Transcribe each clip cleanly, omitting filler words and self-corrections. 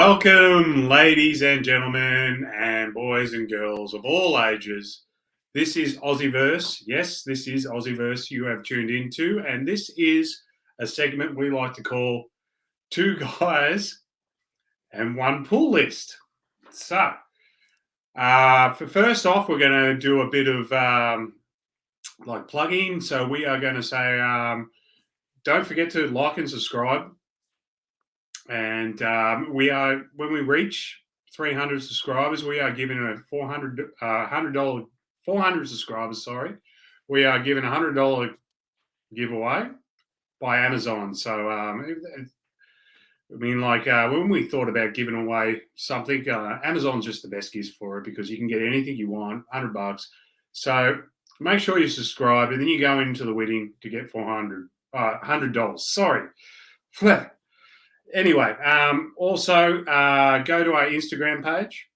Welcome, ladies and gentlemen, and boys and girls of all ages. This is AussieVerse. Yes, this is AussieVerse you have tuned into, and this is a segment we like to call Two Guys and One Pull List. So, for first off, we're going to do a bit of plugging. So we are going to say, don't forget to like and subscribe. And when we reach 300 subscribers, we are giving a $400 subscribers. Sorry, we are giving $100 giveaway by Amazon. So when we thought about giving away something, Amazon's just the best gift for it because you can get anything you want, $100. So make sure you subscribe, and then you go into the winning to get $100. Sorry. Anyway, also go to our Instagram page,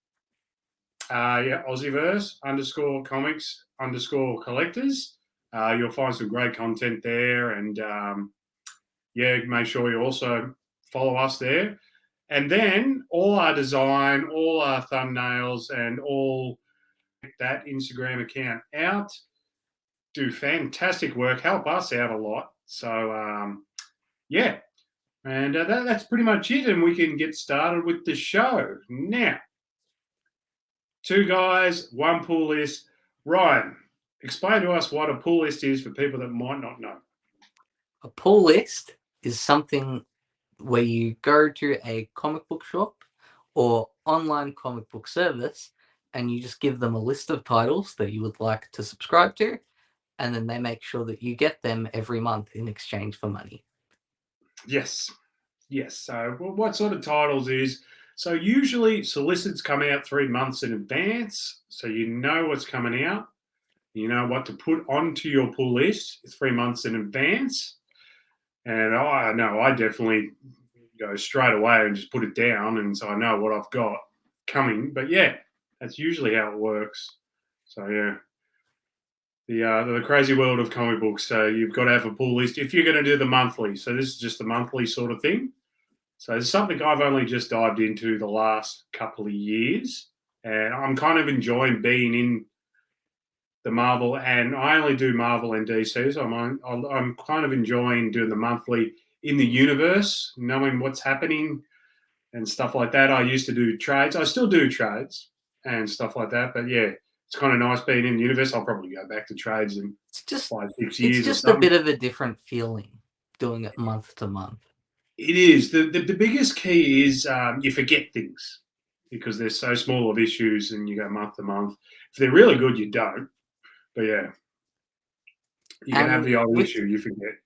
AussieVerse _Comx_collectors. You'll find some great content there, and make sure you also follow us there. And then all our design, all our thumbnails, and all that Instagram account out do fantastic work, help us out a lot. So And that's pretty much it, and we can get started with the show. Now, two guys, one pull list. Ryan, explain to us what a pull list is for people that might not know. A pull list is something where you go to a comic book shop or online comic book service, and you just give them a list of titles that you would like to subscribe to, and then they make sure that you get them every month in exchange for money. Yes. So what sort of titles is? So usually solicits come out 3 months in advance, so you know what's coming out. You know what to put onto your pull list 3 months in advance. And I know I definitely go straight away and just put it down, and so I know what I've got coming. But yeah, that's usually how it works. So yeah. The crazy world of comic books. So you've got to have a pull list if you're going to do the monthly. So this is just the monthly sort of thing. So it's something I've only just dived into the last couple of years, and I'm kind of enjoying being in the Marvel. And I only do Marvel and DC, so I'm kind of enjoying doing the monthly in the universe, knowing what's happening and stuff like that. I used to do trades. I still do trades and stuff like that, but yeah. It's kind of nice being in the universe. I'll probably go back to trades in 5-6 years. It's just a bit of a different feeling doing it month to month. It is. The biggest key is you forget things because they're so small of issues, and you go month to month. If they're really good, you don't. But yeah, you can have the old issue, you forget.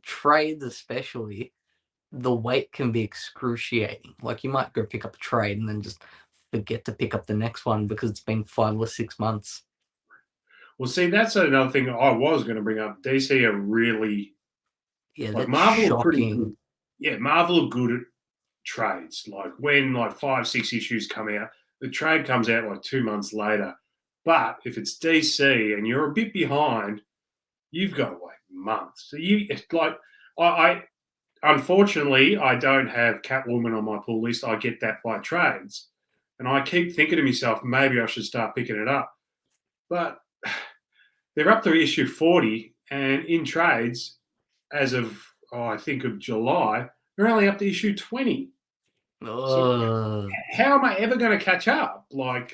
Trades especially, the wait can be excruciating. Like you might go pick up a trade and then just forget to pick up the next one because it's been 5 or 6 months. Well, see, that's another thing I was going to bring up. DC are really Marvel are pretty good. Yeah, Marvel are good at trades. Like when 5-6 issues come out, the trade comes out 2 months later. But if it's DC and you're a bit behind, you've got to wait months. So I unfortunately I don't have Catwoman on my pull list. I get that by trades. And I keep thinking to myself, maybe I should start picking it up. But they're up to issue 40, and in trades, as of, I think of July, they're only up to issue 20. So how am I ever going to catch up? I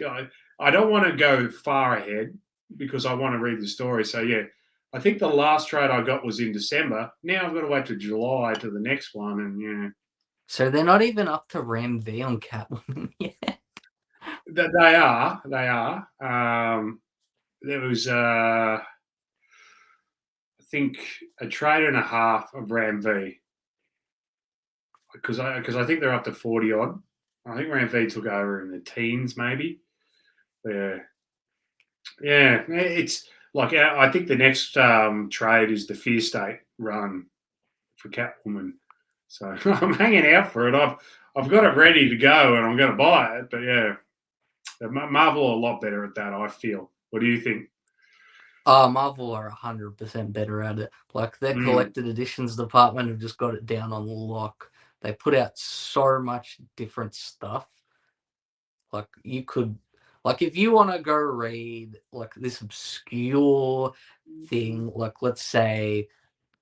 don't want to go far ahead because I want to read the story. So, yeah, I think the last trade I got was in December. Now I've got to wait to July to the next one, and yeah. So they're not even up to Ram V on Catwoman yet. They are. There was, I think, a trade and a half of Ram V because I think they're up to 40 odd. I think Ram V took over in the teens, maybe. Yeah. It's I think the next trade is the Fear State run for Catwoman. So I'm hanging out for it. I've got it ready to go, and I'm going to buy it. But yeah. Marvel are a lot better at that, I feel. What do you think? Marvel are 100% better at it. Their collected editions department have just got it down on the lock. they put out so much different stuff. Like you could, like if you want to go read like this obscure thing, like let's say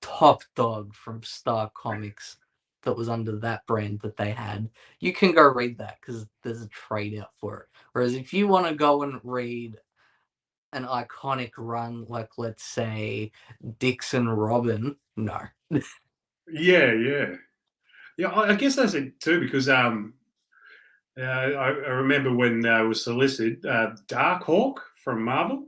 Top Dog from Star Comics that was under that brand that they had, you can go read that because there's a trade out for it. Whereas if you want to go and read an iconic run, like let's say Dixon Robin, no. Yeah. I guess that's it too, because I remember when I was solicited, Darkhawk from Marvel.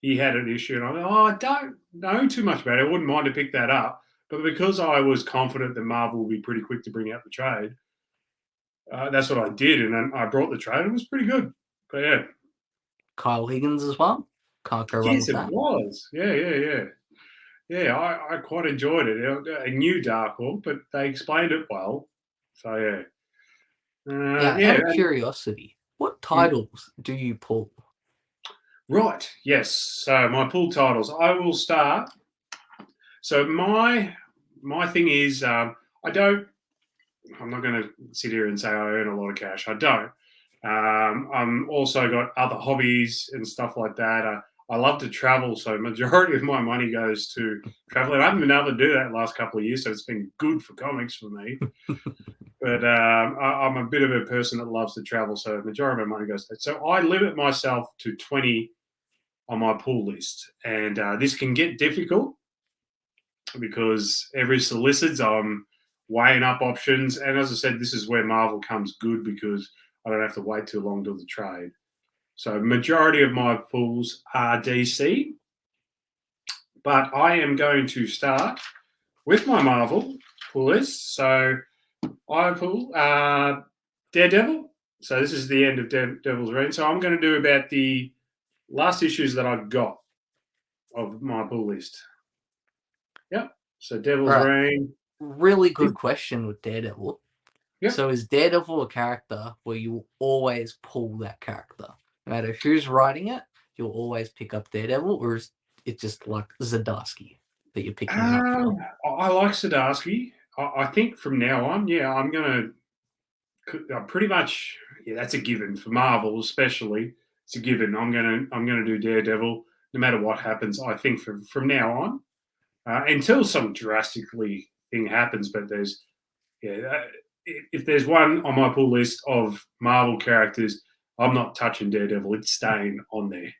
He had an issue, and I thought, I don't know too much about it. I wouldn't mind to pick that up, but because I was confident that Marvel would be pretty quick to bring out the trade, that's what I did, and then I brought the trade. It was pretty good. But yeah, Kyle Higgins as well. Can't go wrong yes, with it that. was. Yeah. I quite enjoyed it. I knew Darkhawk, but they explained it well. So yeah. Now, out of curiosity, what titles do you pull? Right. Yes. So my pull titles. I will start. So my thing is, I don't. I'm not going to sit here and say I earn a lot of cash. I don't. I'm also got other hobbies and stuff like that. I love to travel, so majority of my money goes to traveling. I haven't been able to do that the last couple of years, so it's been good for comics for me. But I'm a bit of a person that loves to travel, so the majority of my money goes to that. So I limit myself to 20 on my pull list, and this can get difficult because every solicits I'm weighing up options, and as I said, this is where Marvel comes good because I don't have to wait too long to the trade. So majority of my pulls are DC, but I am going to start with my Marvel pull list. So I pull Daredevil. So this is the end of Daredevil's reign. So I'm going to do about the last issues that I've got of my pull list. Yep. So Devil's Reign. Really good question with Daredevil. Yep. So is Daredevil a character where you always pull that character? No matter who's writing it, you'll always pick up Daredevil, or is it just like Zdarsky that you're picking it up for? I like Zdarsky. I think from now on, yeah, I'm going to pretty much, yeah, that's a given for Marvel, especially. It's a given. I'm gonna do Daredevil no matter what happens. I think from now on, until some drastically thing happens. But there's, yeah, if there's one on my pull list of Marvel characters, I'm not touching Daredevil. It's staying on there.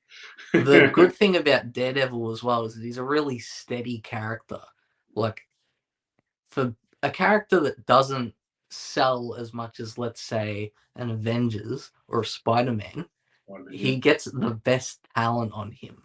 The good thing about Daredevil as well is that he's a really steady character. Like, for a character that doesn't sell as much as, let's say, an Avengers or a Spider-Man, he gets the best talent on him.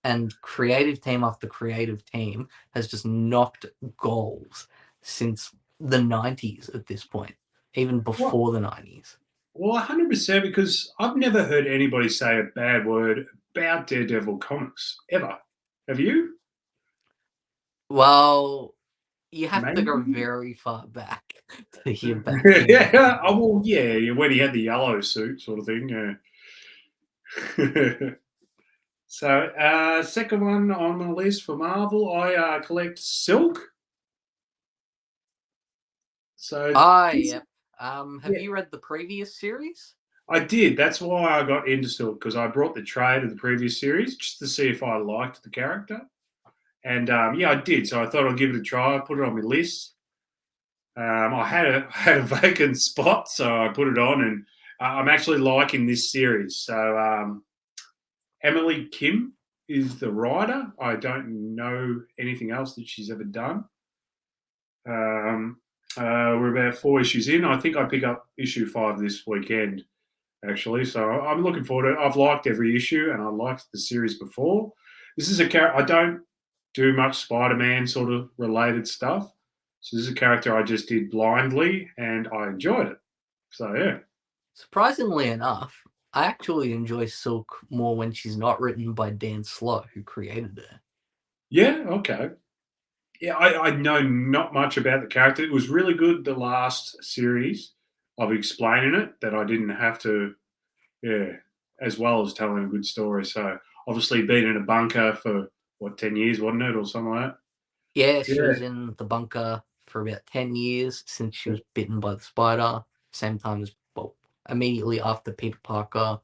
And creative team after creative team has just knocked goals since the 90s at this point, even before the 90s. Well, 100%, because I've never heard anybody say a bad word about Daredevil comics, ever. Have you? Well, you have to go very far back to hear bad things. Yeah, well, yeah, when he had the yellow suit sort of thing, yeah. So, second one on my list for Marvel, I collect Silk. So, yep. Have you read the previous series? I did. That's why I got into Silk, because I brought the trade of the previous series just to see if I liked the character. And yeah, I did. So I thought I'd give it a try. I put it on my list. I had a vacant spot, so I put it on, and I'm actually liking this series. So Emily Kim is the writer. I don't know anything else that she's ever done. We're about 4 issues in. I think I pick up issue 5 this weekend, actually. So I'm looking forward to it. I've liked every issue, and I liked the series before. This is a character I don't do much Spider-Man sort of related stuff. So this is a character I just did blindly, and I enjoyed it. So yeah. Surprisingly enough, I actually enjoy Silk more when she's not written by Dan Slott, who created her. Yeah, okay. Yeah, I know not much about the character. It was really good the last series of explaining it, that I didn't have to, yeah, as well as telling a good story. So obviously being in a bunker for, 10 years, wasn't it, or something like that? Yeah, she was in the bunker for about 10 years since she was bitten by the spider. Same time as, well, immediately after Peter Parker,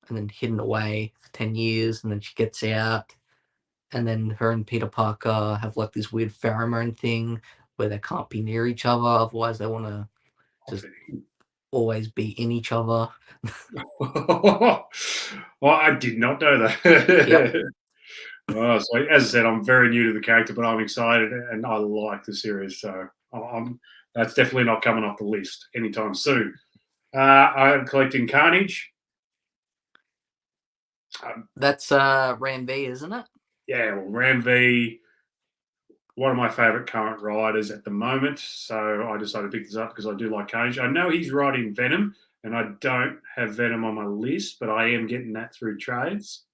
and then hidden away for 10 years, and then she gets out, and then her and Peter Parker have like this weird pheromone thing where they can't be near each other, otherwise they want to just always be in each other. Well, I did not know that. Yep. Oh, so as I said, I'm very new to the character, but I'm excited and I like the series. So that's definitely not coming off the list anytime soon. I'm collecting Carnage. That's Ram V, isn't it? Yeah, well, Ram V, one of my favorite current writers at the moment. So I decided to pick this up because I do like Carnage. I know he's writing Venom, and I don't have Venom on my list, but I am getting that through trades.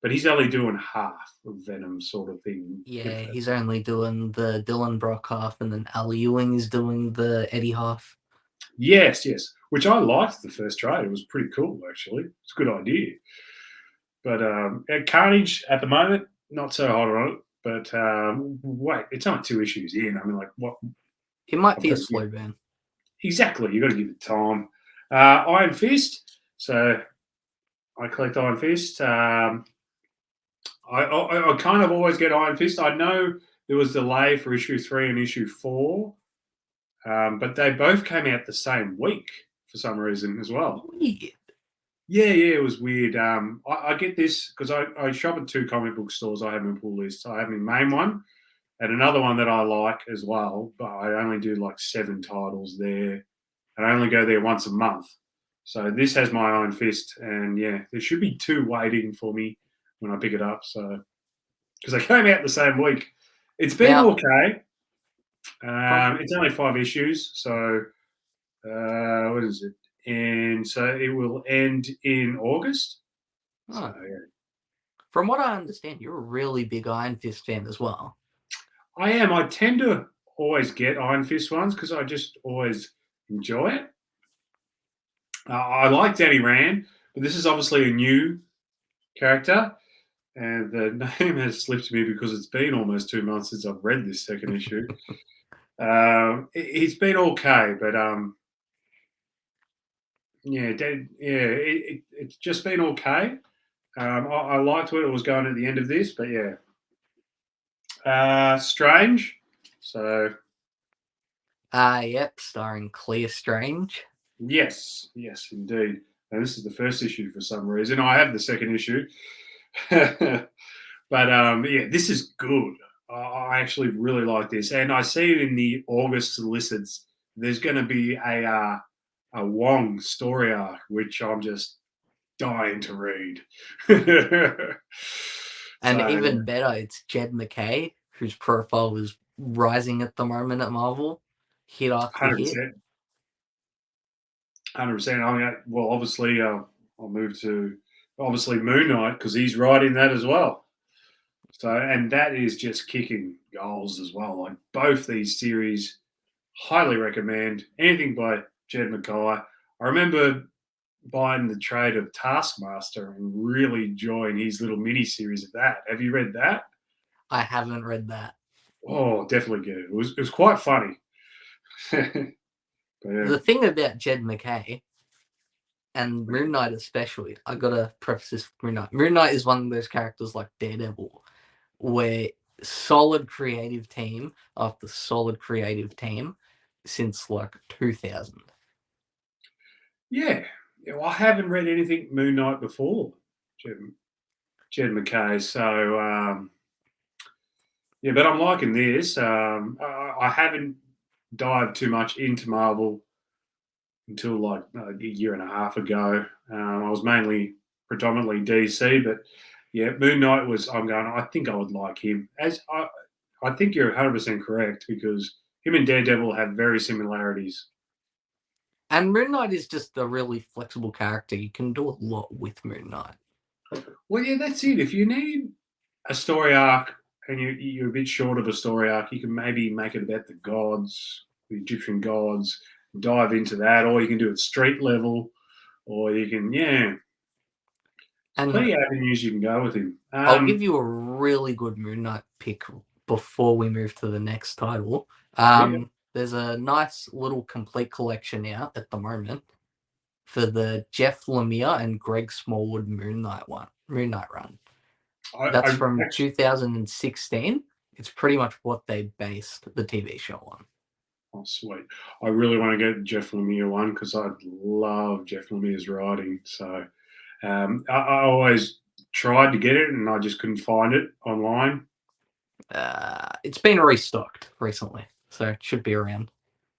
But he's only doing half of Venom sort of thing. Yeah, he's only doing the Dylan Brock half, and then Al Ewing is doing the Eddie half. Yes, which I liked the first trade. It was pretty cool, actually. It's a good idea. But at Carnage at the moment, not so hot on it. But wait, it's only 2 issues in. I mean, like, what? It might be a slow burn. Exactly. You've got to give it time. Iron Fist. So I collect Iron Fist. I kind of always get Iron Fist. I know there was delay for issue 3 and issue 4, but they both came out the same week for some reason as well. Weird. Yeah, it was weird. I get this because I shop at 2 comic book stores. I have my pull list. I have my main one and another one that I like as well, but I only do like 7 titles there. And I only go there once a month. So this has my Iron Fist, and yeah, there should be 2 waiting for me when I pick it up. So because they came out the same week, it's been okay. It's only 5 issues, so what is it? And so it will end in August. Oh. So, yeah. From what I understand, you're a really big Iron Fist fan as well. I am. I tend to always get Iron Fist ones because I just always enjoy it. I like Danny Rand, but this is obviously a new character, and the name has slipped me because it's been almost 2 months since I've read this second issue. It's been okay, but it's just been okay. I liked where it was going at the end of this, but yeah. Strange. So. Yep, starring Clear Strange. Yes, indeed. And this is the first issue for some reason. I have the second issue. But yeah, this is good. I actually really like this. And I see it in the August solicits. There's going to be a Wong story arc, which I'm just dying to read. And even better, it's Jed MacKay, whose profile is rising at the moment at Marvel. Hit after 100%. hit. 100%. I mean, well, obviously, I'll move to obviously Moon Knight because he's writing that as well. So, and that is just kicking goals as well. Like both these series, highly recommend anything by Jed MacKay. I remember buying the trade of Taskmaster and really enjoying his little mini series of that. Have you read that? I haven't read that. Oh, definitely get it. It was quite funny. Yeah. The thing about Jed MacKay and Moon Knight especially, I gotta preface this with Moon Knight. Moon Knight is one of those characters like Daredevil, where solid creative team after solid creative team since like 2000. Yeah. Well, I haven't read anything Moon Knight before, Jed MacKay. So, yeah, but I'm liking this. I haven't dived too much into Marvel until like a year and a half ago. I was predominantly DC, but yeah, Moon Knight was. I think I would like him. I think you're 100% correct because him and Daredevil have very similarities. And Moon Knight is just a really flexible character. You can do a lot with Moon Knight. Well, yeah, that's it. If you need a story arc and you're a bit short of a story arc, you can maybe make it about the gods, the Egyptian gods, dive into that, or you can do it street level, or you can, there's plenty of avenues you can go with him. I'll give you a really good Moon Knight pick before we move to the next title. Yeah. There's a nice little complete collection out at the moment for the Jeff Lemire and Greg Smallwood Moon Knight run. That's I from actually, 2016. It's pretty much what they based the TV show on. oh, sweet. I really want to get Jeff Lemire one because I love Jeff Lemire's writing. So I always tried to get it and I just couldn't find it online. It's been restocked recently, so it should be around.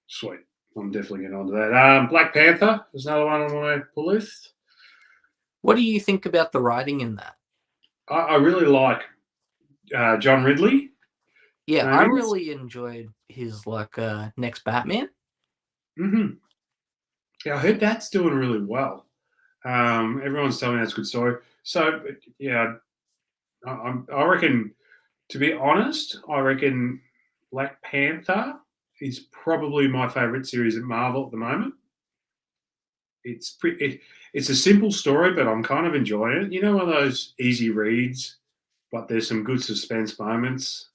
Sweet. I'm definitely getting onto that. Black Panther is another one on my pull list. What do you think about the writing in that? I really like John Ridley. Yeah, I really enjoyed his next Batman. Mm-hmm. Yeah, I heard that's doing really well. Everyone's telling me that's a good story. So yeah, I reckon. To be honest, I reckon Black Panther is probably my favorite series at Marvel at the moment. It's a simple story, but I'm kind of enjoying it. You know, one of those easy reads, but there's some good suspense moments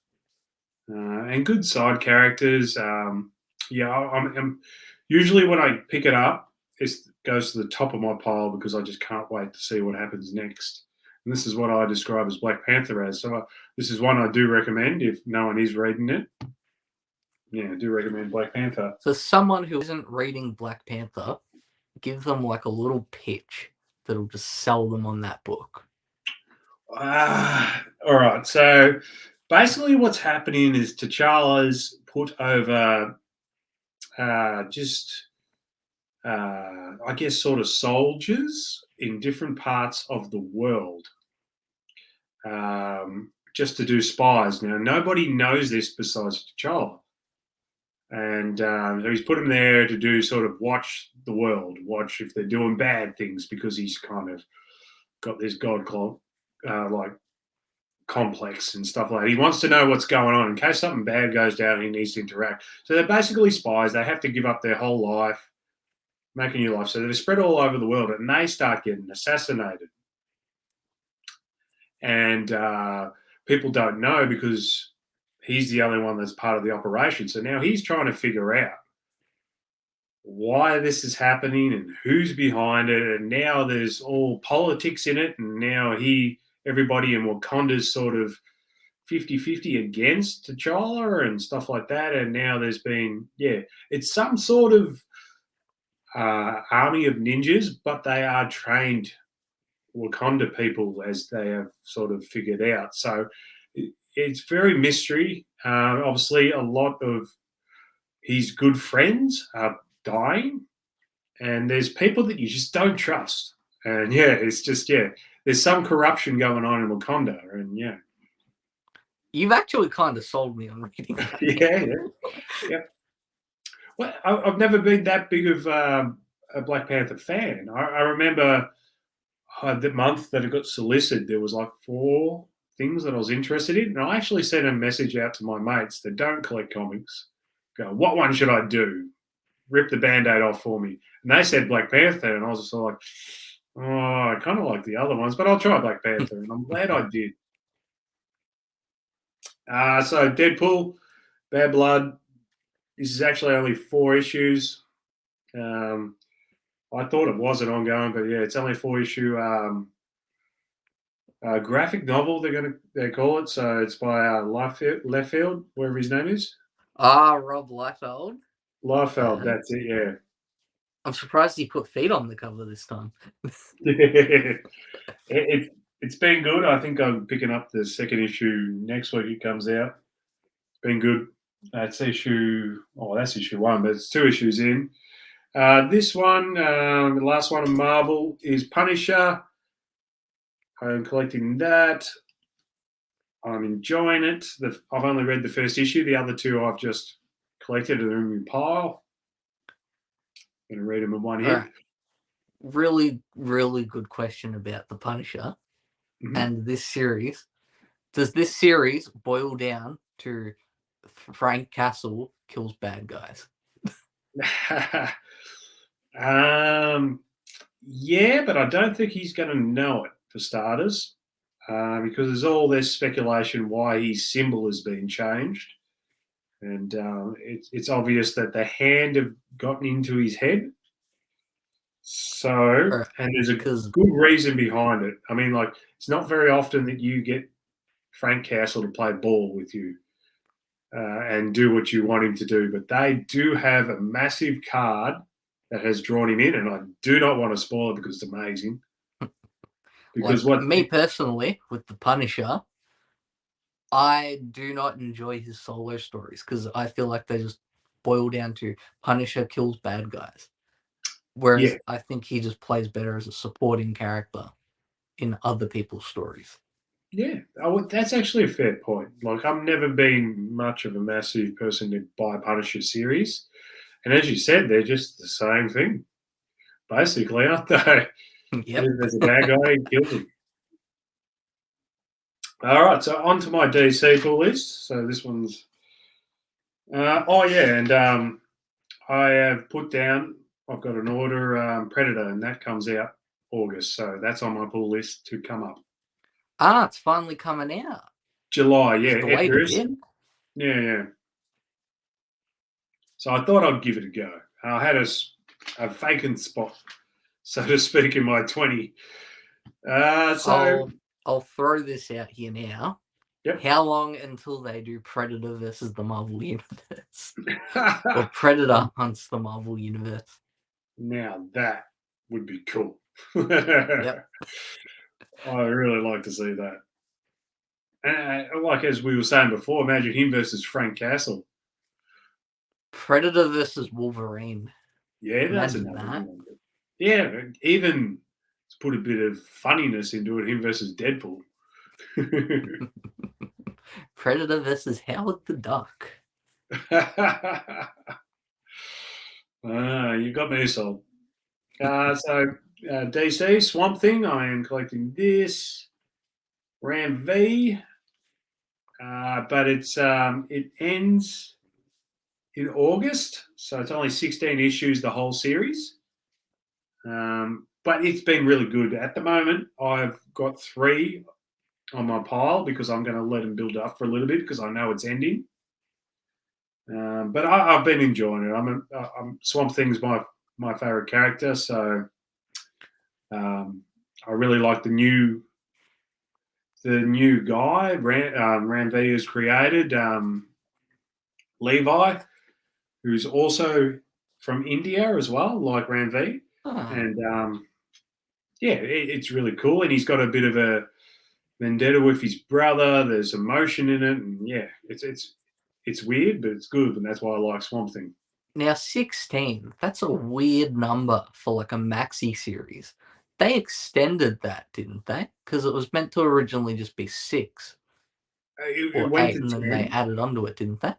and good side characters. Yeah, I'm usually when I pick it up, it goes to the top of my pile because I just can't wait to see what happens next. And this is what I describe as Black Panther as. So this is one I do recommend if no one is reading it. Yeah, I do recommend Black Panther. So someone who isn't reading Black Panther, give them like a little pitch that'll just sell them on that book. All right. So basically what's happening is T'Challa's put over I guess, sort of soldiers in different parts of the world just to do spies. Now, nobody knows this besides T'Challa. And so he's put them there to do sort of watch the world, watch if they're doing bad things because he's kind of got this God like complex and stuff like that. He wants to know what's going on in case something bad goes down. He needs to interact. So they're basically spies. They have to give up their whole life, make a new life. So they're spread all over the world, and they start getting assassinated. And people don't know because he's the only one that's part of the operation. So now he's trying to figure out why this is happening and who's behind it. And now there's all politics in it. And now everybody in Wakanda's sort of 50-50 against T'Challa and stuff like that. And now there's been, it's some sort of army of ninjas, but they are trained Wakanda people as they have sort of figured out. So it's very mystery. Obviously, a lot of his good friends are dying, and there's people that you just don't trust. And it's just there's some corruption going on in Wakanda, and You've actually kind of sold me on reading that. yeah. Well, I've never been that big of a Black Panther fan. I remember the month that it got solicited, there was like 4 things that I was interested in. And I actually sent a message out to my mates that don't collect comics. Go, what one should I do? Rip the Band-Aid off for me. And they said Black Panther. And I was just like, oh, I kind of like the other ones, but I'll try Black Panther. And I'm glad I did. So Deadpool, Bad Blood. This is actually only 4 issues. I thought it was an ongoing, but it's only a 4-issue graphic novel. They call it. So it's by Liefeld, wherever his name is. Rob Liefeld. Liefeld, that's it. Yeah. I'm surprised he put feet on the cover this time. It's been good. I think I'm picking up the 2nd issue next week. It comes out. It's been good. That's issue 1, but it's 2 issues in. This one, the last one of Marvel, is Punisher. I'm collecting that. I'm enjoying it. I've only read the 1st issue. The other 2 I've just collected and in my pile. I'm going to read them in one hit. Right. Really, really good question about the Punisher and this series. Does this series boil down to Frank Castle kills bad guys? Yeah, but I don't think he's going to know it, for starters. because there's all this speculation why his symbol has been changed. And it's obvious that the hand have gotten into his head. So, and there's a good reason behind it. I mean, like, it's not very often that you get Frank Castle to play ball with you and do what you want him to do, but they do have a massive card that has drawn him in, and I do not want to spoil it because it's amazing. Because like, me personally, with the Punisher, I do not enjoy his solo stories because I feel like they just boil down to Punisher kills bad guys. Whereas I think he just plays better as a supporting character in other people's stories. Yeah, that's actually a fair point. Like, I've never been much of a massive person to buy Punisher series. And as you said, they're just the same thing, basically, aren't they? Yep. There's a bad guy who kills him. All right, so on to my DC pull list. So this one's... and I have put down, I've got an order, Predator, and that comes out August. So that's on my pull list to come up. It's finally coming out. July, yeah. Just wait a bit. Yeah. So I thought I'd give it a go. I had a vacant spot, so to speak, in my 20. I'll throw this out here now. Yep. How long until they do Predator versus the Marvel Universe? Or Predator hunts the Marvel Universe? Now that would be cool. Yep. I really like to see that. And like as we were saying before, imagine him versus Frank Castle. Predator versus Wolverine. Yeah, that's another one. Yeah, even to put a bit of funniness into it, him versus Deadpool. Predator versus Howard the Duck. You got me sold. DC Swamp Thing. I am collecting this Ram V, but it ends in August, so it's only 16 issues, the whole series. But it's been really good. At the moment, I've got 3 on my pile because I'm going to let them build up for a little bit because I know it's ending. But I've been enjoying it. Swamp Thing's my favorite character, so I really like the new guy Ram V has created, Levi, who's also from India as well, like Ram V. And it's really cool. And he's got a bit of a vendetta with his brother. There's emotion in it, and it's weird, but it's good, and that's why I like Swamp Thing. Now, 16, that's a weird number for like a maxi series. They extended that, didn't they? Because it was meant to originally just be 6. It went 8, to and 10. then they added onto it, didn't they?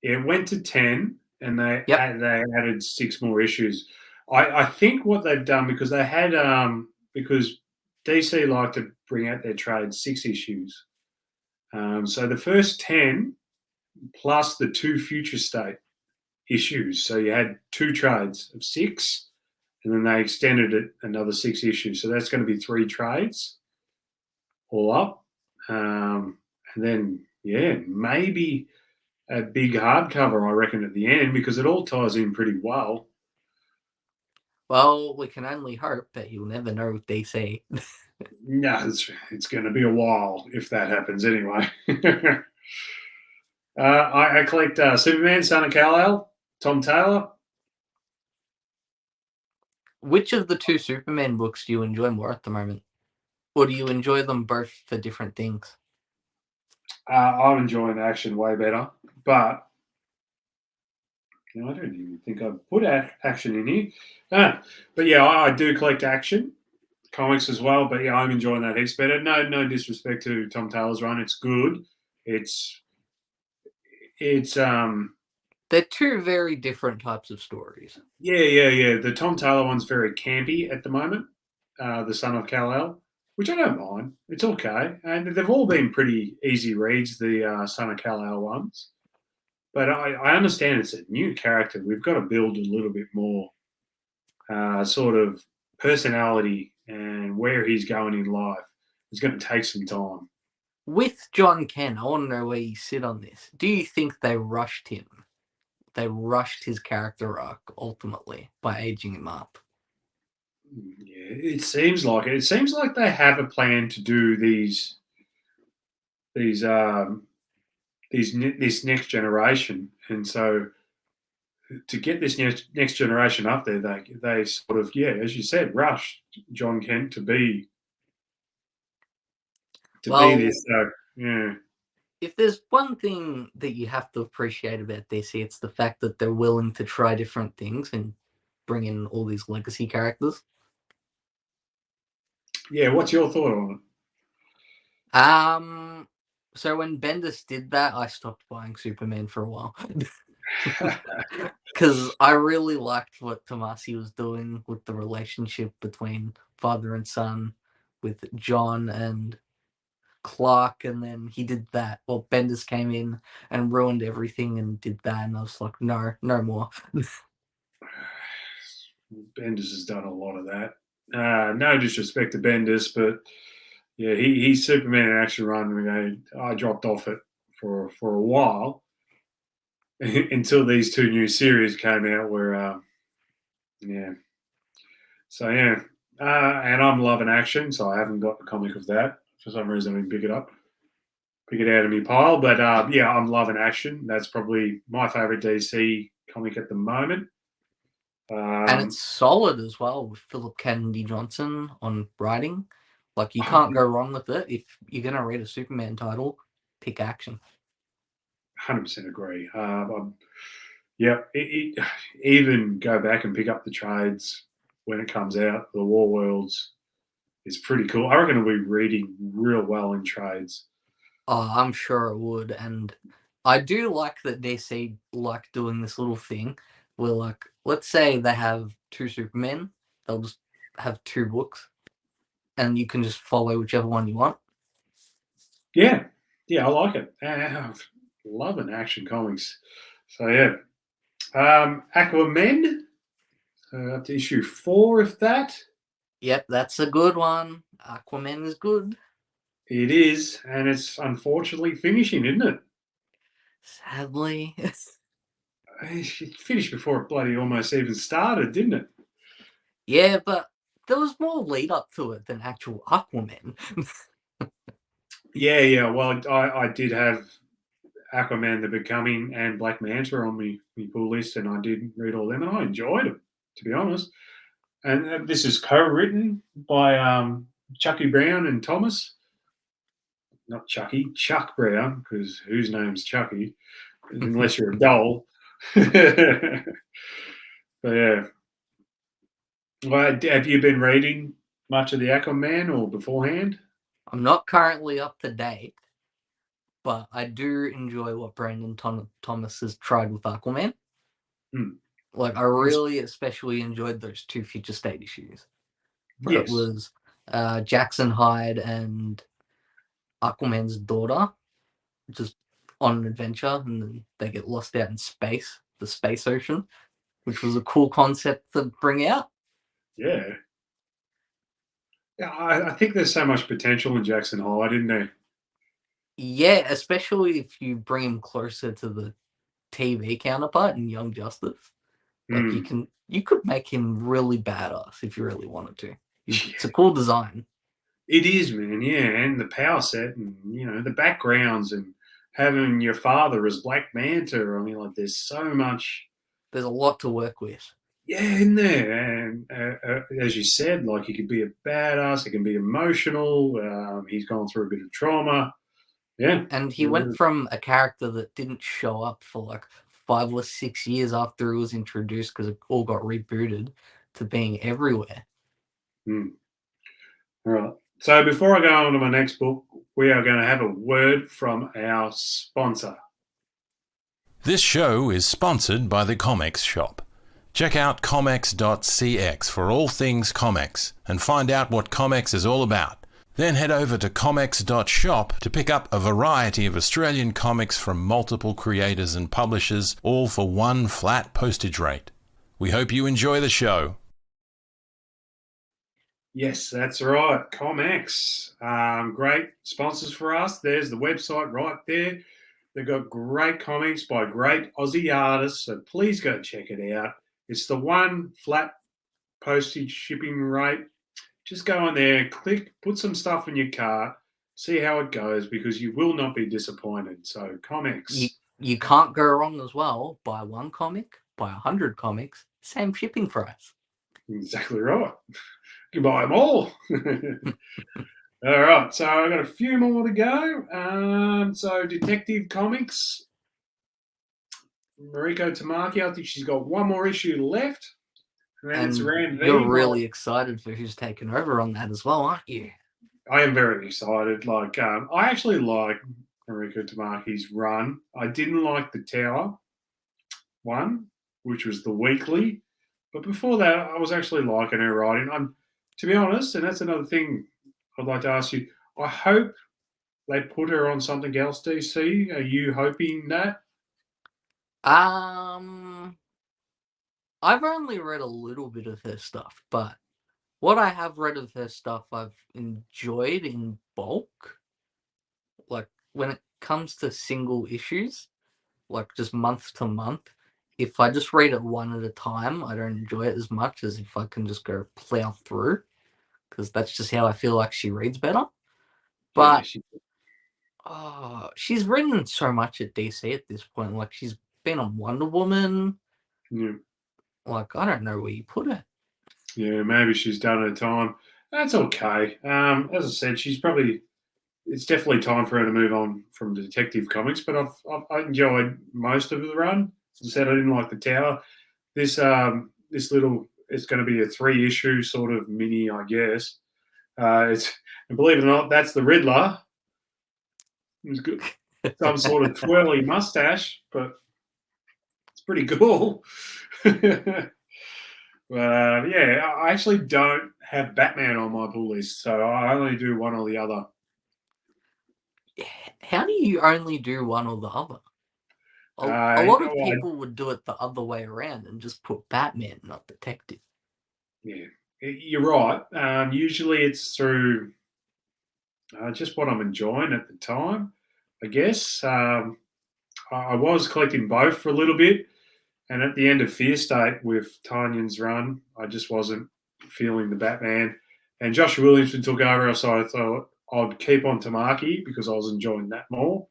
It went to 10, and they added 6 more issues. I think what they've done, because they had because DC like to bring out their trade 6 issues. So the first 10 plus the 2 future state issues. So you had 2 trades of 6, and then they extended it another 6 issues. So that's going to be 3 trades all up. And then, maybe a big hardcover, I reckon, at the end, because it all ties in pretty well. Well, we can only hope, but you'll never know with DC. No, it's going to be a while if that happens anyway. I collect Superman, Son of Kal-El, Tom Taylor. Which of the 2 Superman books do you enjoy more at the moment? Or do you enjoy them both for different things? I'm enjoying action way better, but I don't even think I've put action in here. No, but I do collect action comics as well. But I'm enjoying that heaps better. No disrespect to Tom Taylor's run. It's good. It's they're 2 very different types of stories. Yeah. The Tom Taylor one's very campy at the moment. The Son of Kal-El, which I don't mind. It's okay, and they've all been pretty easy reads. The Son of Kal-El ones. But I understand it's a new character. We've got to build a little bit more sort of personality and where he's going in life. It's going to take some time. With John Kent, I want to know where you sit on this. Do you think they rushed him? They rushed his character arc ultimately by aging him up. Yeah, it seems like it. It seems like they have a plan to do these this next generation, and so to get this next generation up there, they sort of, yeah, as you said, rushed John Kent to be this. Yeah. If there's one thing that you have to appreciate about DC, it's the fact that they're willing to try different things and bring in all these legacy characters. Yeah, what's your thought on it? So when Bendis did that, I stopped buying Superman for a while. Because I really liked what Tamaki was doing with the relationship between father and son, with John and Clark, and then he did that. Well, Bendis came in and ruined everything and did that, and I was like, no more. Bendis has done a lot of that. No disrespect to Bendis, but yeah, he's Superman in Action Run. I dropped off it for a while until these two new series came out. Where yeah, so yeah, and I'm loving Action, so I haven't got the comic of that for some reason. I didn't pick it out of my pile. But yeah, I'm loving Action. That's probably my favorite DC comic at the moment. And it's solid as well with Philip Kennedy Johnson on writing. Like, you can't go wrong with it. If you're going to read a Superman title, pick Action. 100% agree. Yeah, even go back and pick up the trades when it comes out. The War Worlds is pretty cool. I reckon it'll be reading real well in trades. Oh, I'm sure it would. And I do like that DC like doing this little thing where, like, let's say they have two Supermen, they'll just have two books, and you can just follow whichever one you want. Yeah, I like it. Loving Action Comics. So yeah, Aquaman, up to issue 4 of that. Yep, that's a good one. Aquaman is good. It is, and it's unfortunately finishing, isn't it? Sadly. It finished before it bloody almost even started, didn't it? Yeah, but there was more lead up to it than actual Aquaman. Yeah. Well, I did have Aquaman, The Becoming, and Black Manta on my pull list, and I did read all them, and I enjoyed them, to be honest. And this is co-written by Chucky Brown and Thomas. Not Chucky, Chuck Brown, because whose name's Chucky, unless you're a doll. But yeah. Well, have you been reading much of the Aquaman or beforehand? I'm not currently up to date, but I do enjoy what Brandon Thomas has tried with Aquaman. Like, I really especially enjoyed those 2 Future State issues. Where Yes. It was Jackson Hyde and Aquaman's daughter just on an adventure, and then they get lost out in space, the space ocean, which was a cool concept to bring out. Yeah. Yeah, I think there's so much potential in Jackson Hyde, isn't there? Yeah, especially if you bring him closer to the TV counterpart in Young Justice. Like, you could make him really badass if you really wanted to. It's a cool design. It is, man. Yeah, and the power set, and the backgrounds, and having your father as Black Manta. I mean, like, there's so much. There's a lot to work with. Yeah, in there, and as you said, like, he could be a badass. He can be emotional. He's gone through a bit of trauma. Yeah, and he went from a character that didn't show up for like 5 or 6 years after it was introduced because it all got rebooted to being everywhere. All right. So before I go on to my next book, we are going to have a word from our sponsor. This show is sponsored by the Comx shop. Check out comx.cx for all things Comx and find out what Comx is all about. Then head over to comx.shop to pick up a variety of Australian comics from multiple creators and publishers, all for one flat postage rate. We hope you enjoy the show. Yes, that's right. Comx. Great sponsors for us. There's the website right there. They've got great comics by great Aussie artists, so please go check it out. It's the one flat postage shipping rate. Just go on there, click, put some stuff in your cart, see how it goes, because you will not be disappointed. So, comics. You can't go wrong as well. Buy one comic, buy 100 comics, same shipping price. Exactly right. You can buy them all. All right, so I've got a few more to go. So, Detective Comics, Mariko Tamaki, I think she's got one more issue left. And then it's around you're really excited for who's taken over on that as well, aren't you? I am very excited. Like, I actually like Mariko Tamaki's run. I didn't like the Tower one, which was the weekly. But before that, I was actually liking her writing. To be honest, and that's another thing I'd like to ask you. I hope they put her on something else, DC. Are you hoping that? I've only read a little bit of her stuff, but what I have read of her stuff, I've enjoyed in bulk. Like, when it comes to single issues, like just month to month, if I just read it one at a time, I don't enjoy it as much as if I can just go plow through, because that's just how I feel like she reads better. But she's written so much at DC at this point. Like, she's been on Wonder Woman. Yeah. Like, I don't know where you put it. Yeah, maybe she's done her time. That's okay. As I said, it's definitely time for her to move on from Detective Comics, but I enjoyed most of the run. As I said, I didn't like the Tower. This it's going to be a 3-issue sort of mini, I guess. And believe it or not, that's the Riddler. He's got some sort of twirly mustache, but it's pretty cool. But yeah, I actually don't have Batman on my pull list, so I only do one or the other. How do you only do one or the other? A lot of people would do it the other way around and just put Batman, not Detective. Yeah, you're right. Usually it's through just what I'm enjoying at the time, I guess. I was collecting both for a little bit, and at the end of Fear State with Tanyan's run, I just wasn't feeling the Batman. And Joshua Williamson took over, so I thought I'd keep on Tamaki because I was enjoying that more.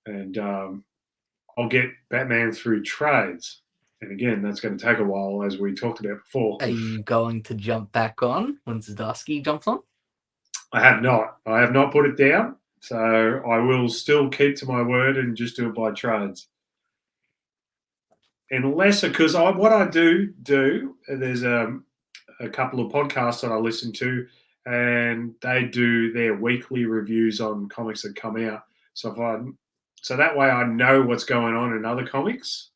And I'll get Batman through trades. And again, that's going to take a while, as we talked about before. Are you going to jump back on when Zdarsky jumps on? I have not. I have not put it down. So I will still keep to my word and just do it by trades. Unless, because what I do, there's a couple of podcasts that I listen to, and they do their weekly reviews on comics that come out. So that way I know what's going on in other comics,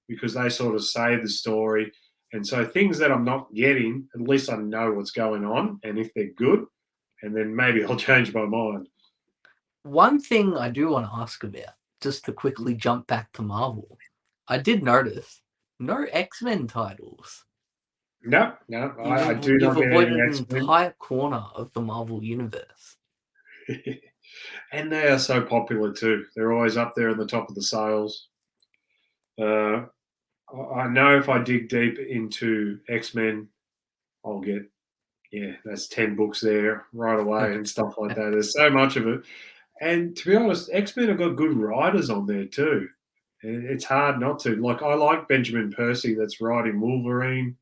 because they sort of say the story. And so things that I'm not getting, at least I know what's going on, and if they're good, and then maybe I'll change my mind. One thing I do want to ask about, just to quickly jump back to Marvel, I did notice no X-Men titles. No, I do not get avoided any an X-Men. entire corner of the Marvel universe. And they are so popular too. They're always up there at the top of the sales. I know if I dig deep into X-Men, I'll get, that's 10 books there right away and stuff like that. There's so much of it. And to be honest, X-Men have got good writers on there too. It's hard not to. Like, I like Benjamin Percy that's writing Wolverine.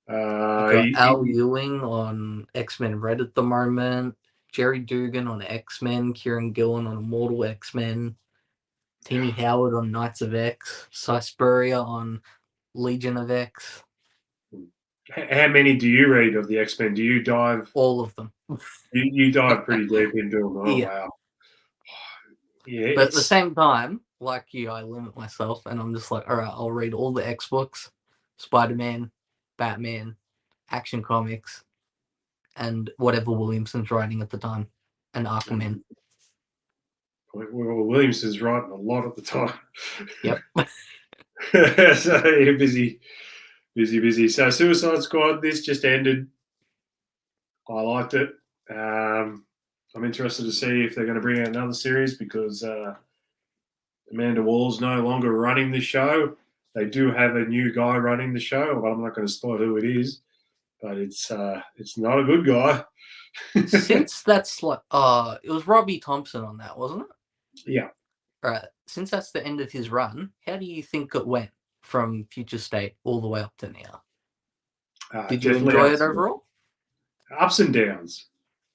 You got Al Ewing on X-Men Red at the moment, Jerry Dugan on X-Men, Kieran Gillen on Immortal X-Men, Tini Howard on Knights of X, Cy Spurrier on Legion of X. How many do you read of the X-Men? Do you dive? All of them. You dive pretty deep into them. Oh, yeah. Wow. Yeah, but at the same time, like you, I limit myself, and I'm just like, all right, I'll read all the X books, Spider-Man, Batman, Action Comics, and whatever Williamson's writing at the time, and Aquaman. Well, Williamson's writing a lot at the time. Yep. So you're busy. So Suicide Squad, this just ended. I liked it. I'm interested to see if they're going to bring out another series because Amanda Wall's no longer running the show. They do have a new guy running the show, but I'm not going to spoil who it is. But it's not a good guy. Since that's like, it was Robbie Thompson on that, wasn't it? Yeah. Right. Since that's the end of his run, how do you think it went from Future State all the way up to now? Did you enjoy it overall? Ups and downs.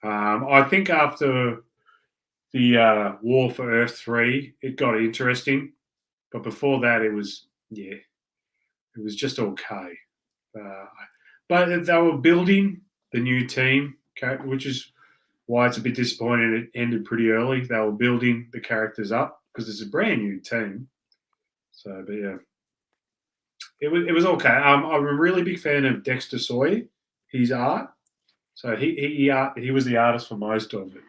I think after the War for Earth 3, it got interesting. But before that, it was just okay. But they were building the new team, which is why it's a bit disappointing it ended pretty early. They were building the characters up because it's a brand new team. So, but yeah, it was okay. I'm a really big fan of Dexter Soy, his art. So he was the artist for most of it.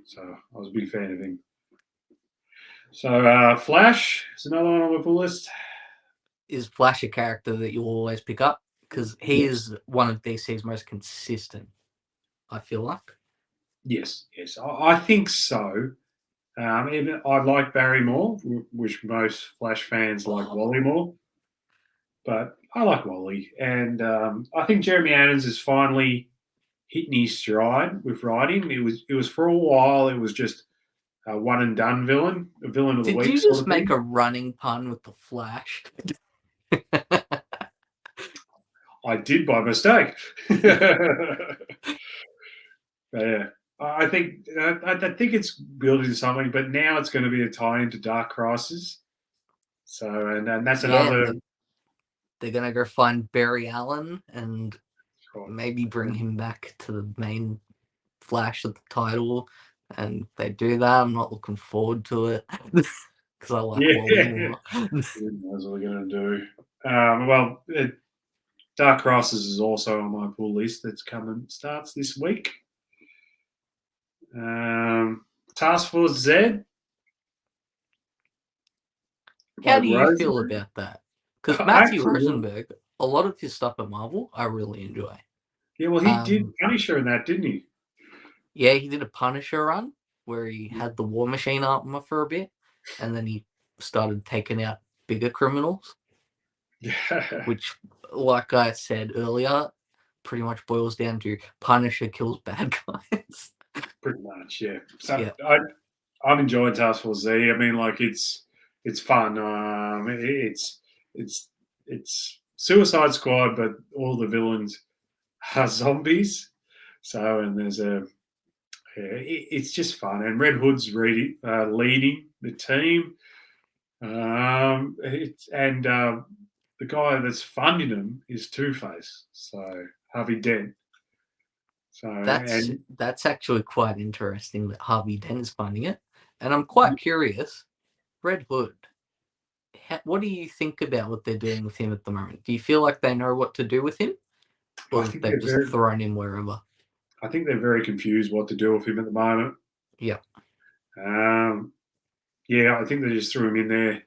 So I was a big fan of him. So Flash is another one on my pull list. Is Flash a character that you always pick up? Because he is one of DC's most consistent, I feel like. Yes, I think so. Even I like Barry more, which most Flash fans like Wally more. But I like Wally. And I think Jeremy Adams is finally hitting his stride with writing. It was for a while, it was just a one and done villain, a villain of the week. Did you just make a running pun with the Flash? I did by mistake. Yeah, I think it's building something, but now it's going to be a tie into Dark Crisis. So, and that's another. They're going to go find Barry Allen and maybe bring him back to the main Flash of the title. And they do that. I'm not looking forward to it because I like Wally more. Who knows what we're going to do? Dark Crisis is also on my pull list. That's coming, starts this week. Task Force Z. How do you feel about that? Because Matthew Rosenberg, a lot of his stuff at Marvel, I really enjoy. Yeah, well, he did Punisher in that, didn't he? Yeah, he did a Punisher run where he had the War Machine armor for a bit, and then he started taking out bigger criminals. Yeah. Which, like I said earlier, pretty much boils down to Punisher kills bad guys. Pretty much, yeah. So yeah. I'm enjoying Task Force Z. I mean, like it's fun. It's Suicide Squad, but all the villains are zombies. So, and there's it's just fun. And Red Hood's leading the team. The guy that's funding them is Two-Face. So Harvey Dent. So that's actually quite interesting that Harvey Dent is funding it. And I'm quite curious, Red Hood, what do you think about what they're doing with him at the moment? Do you feel like they know what to do with him? Or they've just thrown him wherever? I think they're very confused what to do with him at the moment. Yeah. Yeah, I think they just threw him in there.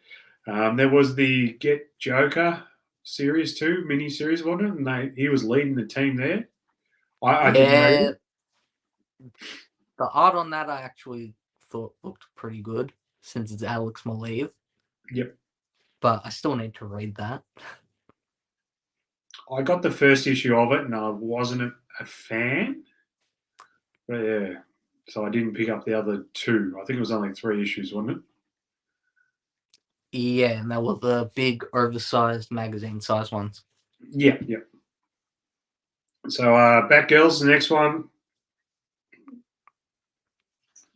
There was the Get Joker series 2 mini-series, wasn't it? And he was leading the team there. I didn't read it. The art on that I actually thought looked pretty good since it's Alex Maleev. Yep. But I still need to read that. I got the first issue of it and I wasn't a fan. But yeah, so I didn't pick up the other 2. I think it was only 3 issues, wasn't it? Yeah, and they were the big, oversized magazine-sized ones. Yeah. So Batgirl's the next one.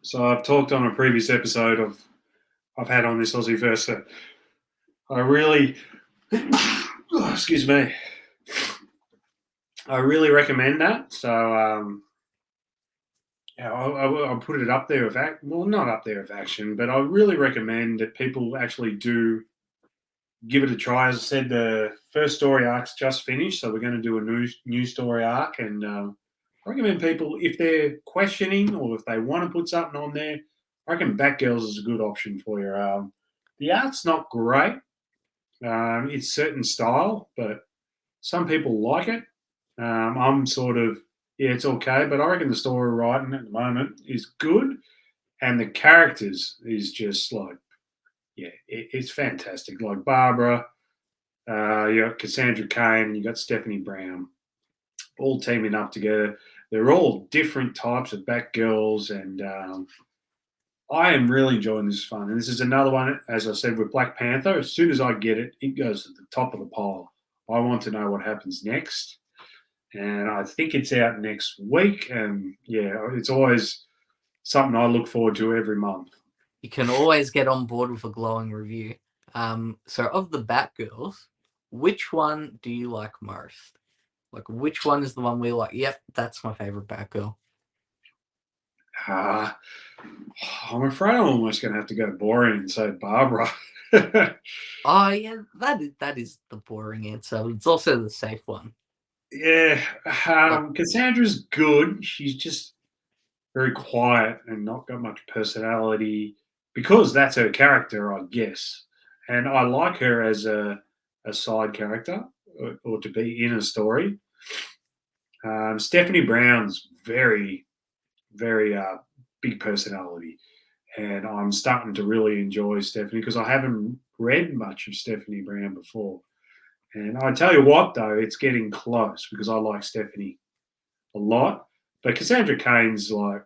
So I've talked on a previous episode I've had on this AussieVerse that I really, excuse me, I really recommend that. So I'll put it up there with not up there with action, but I really recommend that people actually do give it a try. As I said, the first story arc's just finished, so we're going to do a new story arc, and I recommend people, if they're questioning or if they want to put something on there, I reckon Batgirls is a good option for you. The art's not great. It's certain style, but some people like it. I'm sort of yeah, it's okay. But I reckon the story writing at the moment is good, and the characters is just like, yeah, it's fantastic. Like Barbara, you got Cassandra Cain, you got Stephanie Brown, all teaming up together. They're all different types of Batgirls, and I am really enjoying this fun. And this is another one, as I said, with Black Panther. As soon as I get it, it goes to the top of the pile. I want to know what happens next. And I think it's out next week. And yeah, it's always something I look forward to every month. You can always get on board with a glowing review. So of the Batgirls, which one do you like most? Like, which one is the one where you're like, yep, that's my favorite Batgirl? I'm afraid I'm almost going to have to go boring and say Barbara. Oh yeah, that is the boring answer. It's also the safe one. Yeah, Cassandra's good. She's just very quiet and not got much personality because that's her character, I guess. And I like her as a side character or to be in a story. Stephanie Brown's very, very big personality. And I'm starting to really enjoy Stephanie because I haven't read much of Stephanie Brown before. And I tell you what, though, it's getting close because I like Stephanie a lot. But Cassandra Cain's like,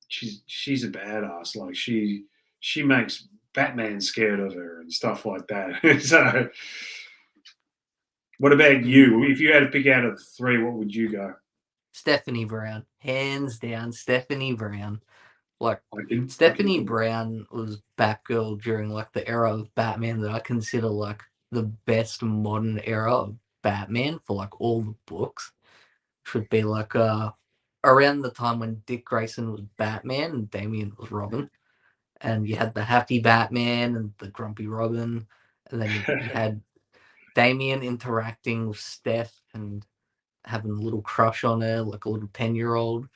she's a badass. Like she makes Batman scared of her and stuff like that. So, what about you? If you had to pick out of the three, what would you go? Stephanie Brown, hands down, Stephanie Brown. Like, I Stephanie can, Brown was Batgirl during like the era of Batman that I consider like the best modern era of Batman for like all the books. Which would be like around the time when Dick Grayson was Batman and Damian was Robin. And you had the happy Batman and the grumpy Robin. And then you had Damian interacting with Steph and having a little crush on her, like a little 10-year-old.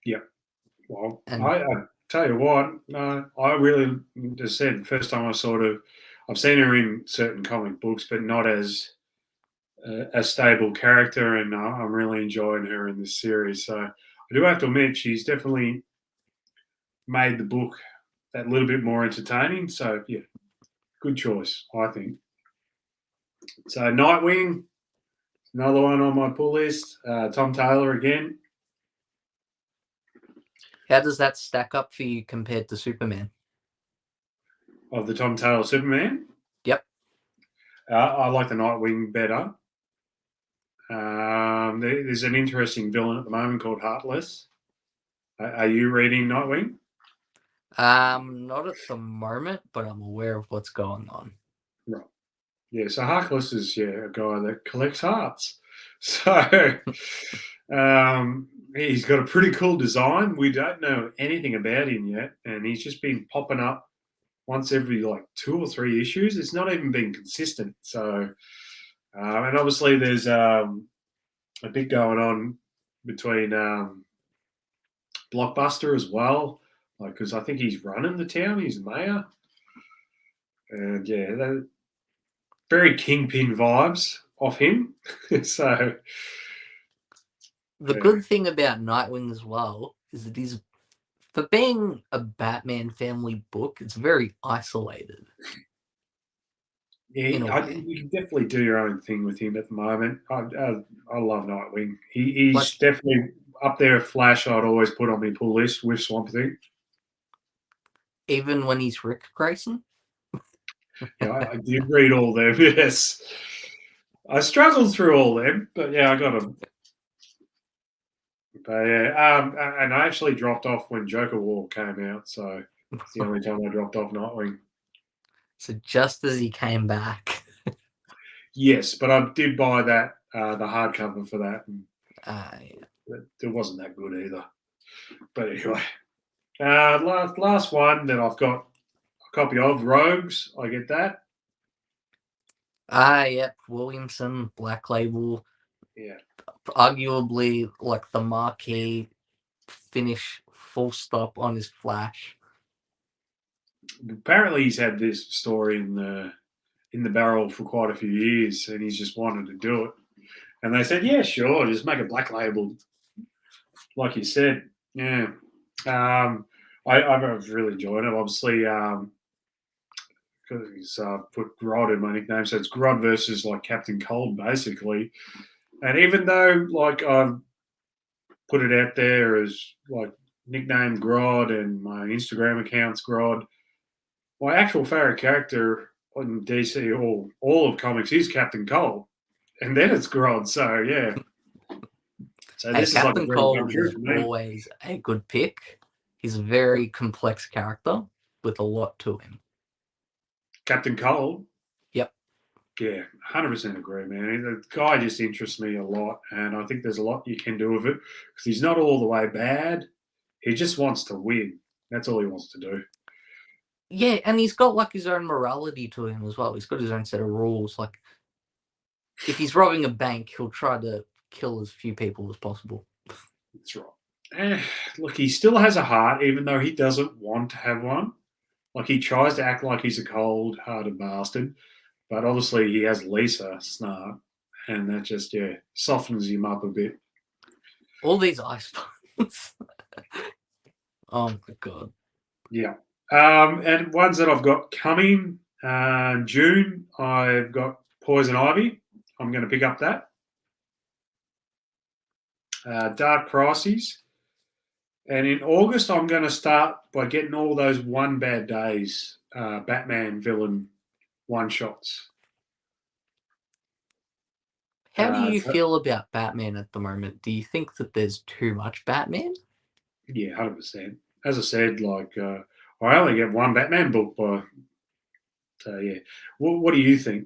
Yeah. Well, And I tell you what, I really just said first time I've seen her in certain comic books, but not as a stable character, and I'm really enjoying her in this series. So I do have to admit she's definitely made the book that little bit more entertaining. So yeah, good choice, I think. So Nightwing, another one on my pull list. Tom Taylor again. how does that stack up for you compared to Superman? Of the Tom Taylor Superman. Yep. I like the Nightwing better. There's an interesting villain at the moment called Heartless. Are you reading Nightwing? Not at the moment, but I'm aware of what's going on. Right. Yeah, so Heartless is a guy that collects hearts. So he's got a pretty cool design. We don't know anything about him yet, and he's just been popping up once every like 2 or 3 issues. It's not even been consistent. So, and obviously there's a bit going on between Blockbuster as well, like because I think he's running the town. He's the mayor, and yeah, very Kingpin vibes off him. So The good thing about Nightwing as well is that he's, for being a Batman family book, it's very isolated. yeah, you can definitely do your own thing with him at the moment. I love Nightwing. He's Like, definitely up there. Flash, I'd always put on my pull list with Swamp Thing. even when he's Rick Grayson. Yeah, I did read all them. Yes, I struggled through all them, but yeah, I got them. But yeah, and I actually dropped off when Joker War came out, so it's the only time I dropped off Nightwing. So just as he came back. Yes, but I did buy that the hardcover for that, and Yeah. it wasn't that good either. But anyway, last one that I've got a copy of, Rogues. I get that. Yep. Williamson, Black Label. Yeah. Arguably like the marquee finish full stop on his Flash. Apparently, he's had this story in the barrel for quite a few years, and he's just wanted to do it. And they said, yeah, sure, just make it black labeled, like you said. Yeah. I've really enjoyed it. Obviously, because he's put Grodd in my nickname, so it's Grodd versus like Captain Cold, basically. And even though like I've put it out there as like nickname Grodd and my Instagram account's Grodd, my actual favorite character on DC or all of comics is Captain Cold, and then it's Grodd. So yeah. So Hey, this is like a Captain dream Cold come true is for me. always a good pick. He's a very complex character with a lot to him. Captain Cold. Yep. Yeah, 100% agree, man. The guy just interests me a lot, and I think there's a lot you can do with it because he's not all the way bad. He just wants to win. That's all he wants to do. Yeah, and he's got like his own morality to him as well. He's got his own set of rules. Like, if he's robbing a bank, he'll try to kill as few people as possible. That's right. Look, he still has a heart, even though he doesn't want to have one. Like, he tries to act like he's a cold-hearted bastard, but obviously he has Lisa Snart, and that just, softens him up a bit. All these ice stones. Oh, my God. Yeah. And ones that I've got coming, June, I've got Poison Ivy. I'm going to pick up that. Dark Crises. And in August, I'm going to start by getting all those One Bad Days Batman villain one-shots. How do you feel about Batman at the moment? Do you think that there's too much Batman? Yeah, 100%. As I said, like, I only get one Batman book by... So, yeah. What do you think?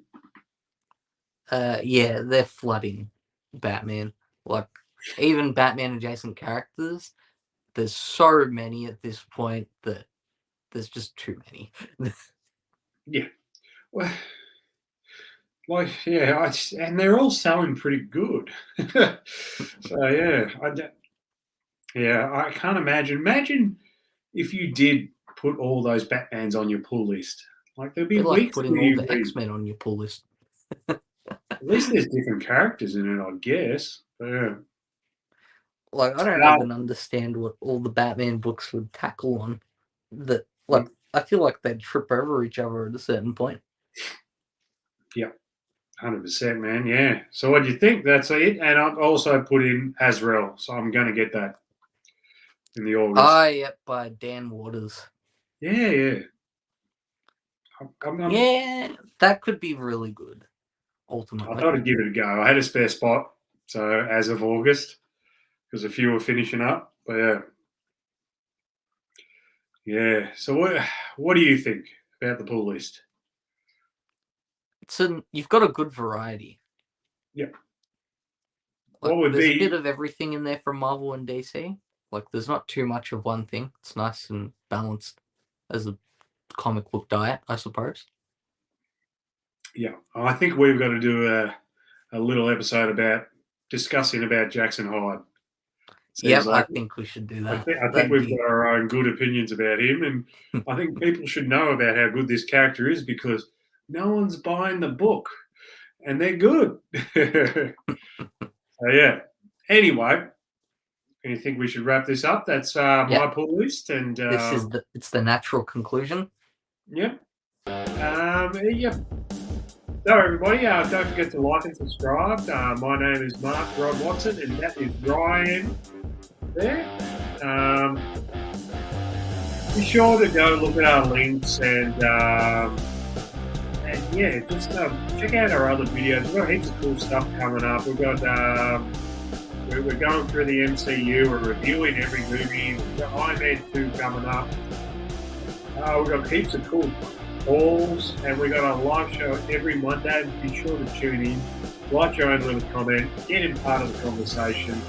Yeah, they're flooding Batman. Like, even Batman-adjacent characters, there's so many at this point that there's just too many. Yeah. Well, like, yeah, and they're all selling pretty good. So, yeah. I can't imagine. Imagine if you did put all those Batmans on your pull list. Like, there'd be They're like weeks putting where all you the X-Men on your pull list. At least there's different characters in it, I guess. But, yeah. Like, I don't even understand what all the Batman books would tackle on. That, like, I feel like they'd trip over each other at a certain point. Yeah, 100%, man. Yeah. So what do you think? That's it. And I've also put in Azrael, so I'm going to get that in the August. Yep, by Dan Waters. Yeah. Yeah, that could be really good, ultimately. I thought I'd give it a go. I had a spare spot, so as of August, because a few were finishing up. But yeah. Yeah. So what do you think about the pull list? You've got a good variety. Yeah. Like, there's a bit of everything in there from Marvel and DC. Like, there's not too much of one thing. It's nice and balanced as a comic book diet, I suppose. Yeah, I think we've got to do a little episode about discussing about Jackson Hyde. Yeah, I think we should do that. I think we've got our own good opinions about him, and I think people should know about how good this character is because no one's buying the book, and they're good. So yeah. Anyway, you think we should wrap this up? That's my pull list, and it's the natural conclusion. Yep. Yep. So everybody, don't forget to like and subscribe. My name is Mark Rod Watson, and that is Ryan there. Be sure to go look at our links and yeah, just check out our other videos. We've got heaps of cool stuff coming up. We've got we're going through the MCU. We're reviewing every movie. We've got Iron Man 2 coming up. We've got heaps of cool calls, and we got a live show every Monday. Be sure to tune in, write your own little comment, get in part of the conversation.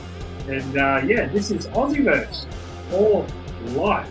And yeah, this is AussieVerse for life.